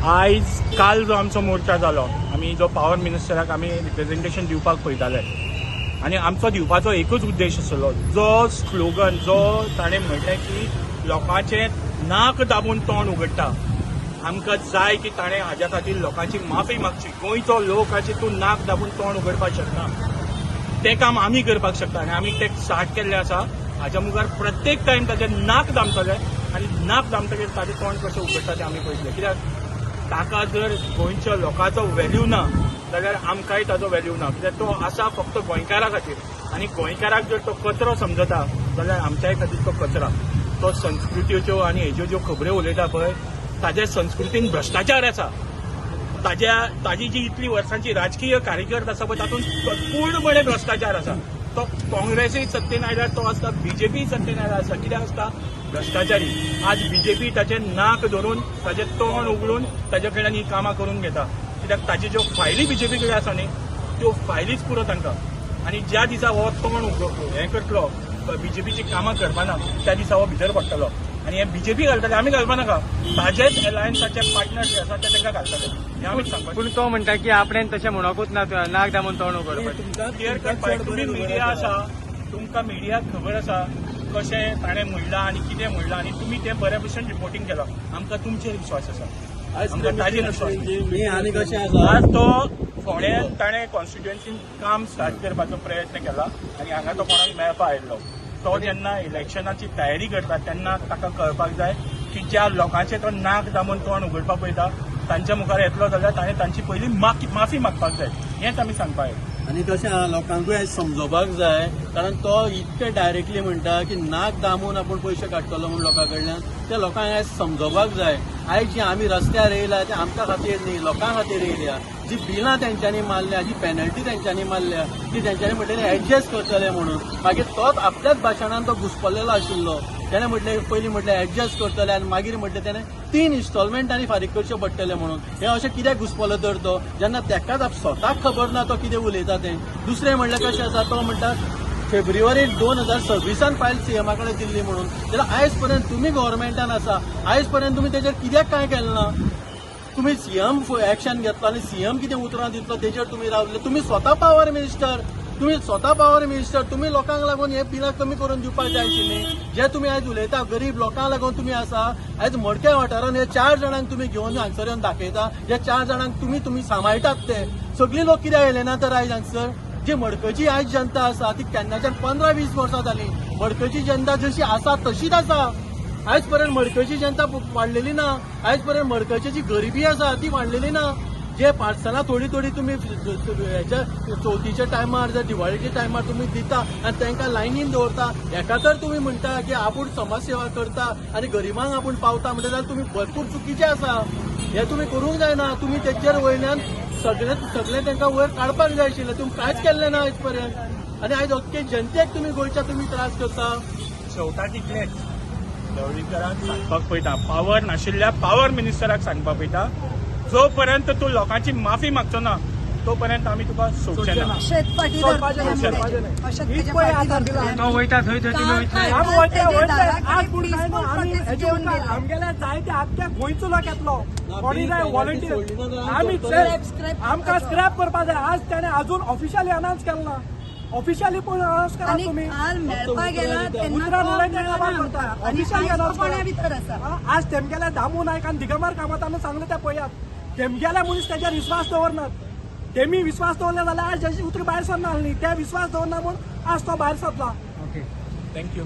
आयज काल जो आमचो मोर्चा जालो, आमी जो पावर मिनिस्टराक आमी रिप्रेझेंटेशन दिवपाक पळयताले आनी आमचो दिवपाचो एकूच उद्देश आसलो, जो स्लोगन जो ताणें म्हणलें की लोकांचे नाक दाबून तोंड उगडटा, आमकां जाय की ताणें हाज्या खातीर लोकांची माफी मागची. गोंयचो लोक आज तूं नाक दाबून तोंड उगडपाक शकना, तें काम आमी करपाक शकता आनी आमी तें स्टार्ट केल्लें आसा. हाज्या मुखार प्रत्येक टायम ताजें नाक दामतलें आनी नाक दामतकीर ताजें तोंड कशें उगडटा तें आमी पळयतलें. कित्याक ताका जर गोंयच्या लोकांचो व्हॅल्यू ना जाल्यार आमकांय ताजो व्हॅल्यू ना. कित्याक तो आसा फक्त गोंयकारा खातीर आनी गोंयकाराक जर तो कचरो समजता जाल्यार आमच्याय खातीर तो कचरा. तो संस्कृतीच्यो आनी हेज्यो ज्यो खबऱ्यो उलयता पळय, ताज्या संस्कृतीन भ्रश्टाचार आसा. ताजी जी इतली वर्सांची राजकीय कार्यकर्त आसा पळय तातूंत पूर्णपणे भ्रश्टाचार आसा. तो काँग्रेसय सत्तेन आयल्यार तो आसता, बीजेपी सत्तेन आयल्यार आसता. कित्याक आसता? भ्रश्टाचारी. आज बीजेपी ताचें नाक धरून ताचें तोंड उगडून ताचे कडल्यान ही कामां करून घेता. कित्याक ताजी ज्यो फायली बीजेपी कडेन आसा न्ही, त्यो फायलीच पुरो तांकां. आनी ज्या दिसा हो तोंड हें करतलो, बीजेपीची कामां करपाना, त्या दिसा हो भितर पडटलो आनी हें बीजेपी घालतले, आमी घालपा नाका. ताजेच अलायन्साचे पार्टनर जे आसा ते तांकां घालतले, हें आमी सांगपाक. पूण तो म्हणटा की आपणें तशें म्हणोकूच ना, नाक दामून तोंड उगडपाचें. तुमकां क्लियर करपाक तुमी मिडिया आसा, तुमकां मिडियाक खबर आसा कशें ताणें म्हणलां आनी कितें म्हणलां आनी तुमी तें बऱ्या भशेन रिपोर्टिंग केलां. आमकां तुमचेर विश्वास आसा, आमकां ताजेर विश्वास आनी कशें आसा. आज तो फोंड्यान ताणें कॉन्स्टिट्युएन्सीन काम स्टार्ट करपाचो प्रयत्न केला आनी हांगा तो कोणाक मेळपा आयिल्लो. तो जेन्ना इलेक्शनाची तयारी करता तेन्ना ताका कळपाक जाय की ज्या लोकांचे तो नाक दामून तोंड उगडपाक पळयता तांच्या मुखार येतलो जाल्यार ताणें तांची पयली माफी मागपाक जाय, हेंच आमी सांगपा आयिल्लें. आनी तशें लोकांकूय आयज समजोवपाक जाय, कारण तो इतकें डायरेक्टली म्हणटा की नाक दामून आपूण पयशे काडटलो म्हणून लोकां कडल्यान. ते लोकांक आयज समजोवपाक जाय. आयज जी आमी रस्त्यार येयला ते आमच्या खातीर न्ही, लोकां खातीर येयल्या. जी बिलां तेंच्यांनी मारल्या, जी पेनल्टी तेंच्यांनी मारल्या, ती तेंच्यांनी म्हटलेली एडजस्ट करतले म्हणून. मागीर तोच आपल्याच भाशणान तो घुसपल्लेलो आशिल्लो. त्याने म्हटलें पयलीं म्हटलें एडजस्ट करतले आनी मागीर म्हटलें त्याने 3 इन्स्टॉलमेंटांनी फारीक करचे पडटले म्हणून. हें अशें कित्याक घुसपलो तर तो, जेन्ना तेकाच स्वताक खबर ना तो कितें उलयता तें. दुसरें म्हणल्यार कशें आसा, तो म्हणटा फेब्रुवारी 2026 फायल सीएमा कडेन दिल्ली म्हणून. जाल्यार आयज पर्यंत तुमी गव्हर्मेंटान आसा, आयज पर्यंत तुमी तेजेर कित्याक कांय केलें ना. तुम्ही सीएम एक्शन घेतलो आनी सीएम कितें उतरां दितलो तेजेर तुमी रावले. तुमी स्वता पावर मिनिस्टर, तुमी लोकांक लागून हे बिलां कमी करून दिवपाक जाय आशिल्लीं. जे तुमी आयज उलयता गरीब लोकांक लागून तुमी आसा. आयज मडक्या वाठारांत हे 4 जाणांक तुमी घेवन हांगसर येवन दाखयता. हे 4 जाणांक तुमी सांबाळटात ते सगळीं लोक कित्याक येले ना तर आयज हांगसर. जी मडकयची आयज जनता आसा ती केन्नाच्यान 15-20 वर्सां जालीं. मडकयची जनता जशी आसा तशीच आसा. आयज पर्यंत मडकयची जनता वाडलेली ना. आयज पर्यंत मडकयची जी गरिबी आसा ती वाडलेली ना. जे पार्सलां थोडी तुमी हेच्या चवथीच्या टायमार जर दिवाळीच्या टायमार तुमी दिता आनी तांकां लायनीन दवरता, हेका तर तुमी म्हणटा की आपूण समाज सेवा करता आनी गरिबांक आपूण पावता म्हणटा जाल्यार तुमी भरपूर चुकीचे आसा. हे तुमी करूंक जायना. तुमी तेचेर वयल्यान सगळे तांकां वयर काडपाक जाय आशिल्लें. तुमी कांयच केल्लें ना आयज पर्यंत. आनी आयज अख्खे जनतेक तुमी गोंयच्या तुमी त्रास करता. शेवटाक इतलेंच ढवळीकरांक सांगपाक पळयता, पावर नाशिल्ल्या पावर मिनिस्टराक सांगपाक पळयता, जो पर्यंत तूं लोकांची माफी मागचो ना तो पर्यंत आमी तुका सोडचे ना. तो वयता थंय तुमी वयतले. आमगेल्या जायते आख्या गोंयचो लोक येतलो. कोणी जाय व्हॉलंटियर आमकां स्क्रॅप करपा जाय. आज त्याने अजून ऑफिशियली अनाउन्स केलो ना. ऑफिशियली पण अनाउन्स करा तुम्ही. आज तेमगेल्या दामू नायक आणि दिगंबर कामतान सांगले ते पळयात. तेमगेल्या मनीस त्याच्यार विश्वास दवरनात. तेमी विश्वास दवरले जाल्यार आज जशी उतरी भायर सरना आसली. ते विश्वास दवरना म्हणून आज तो भायर सरला. थँक्यू.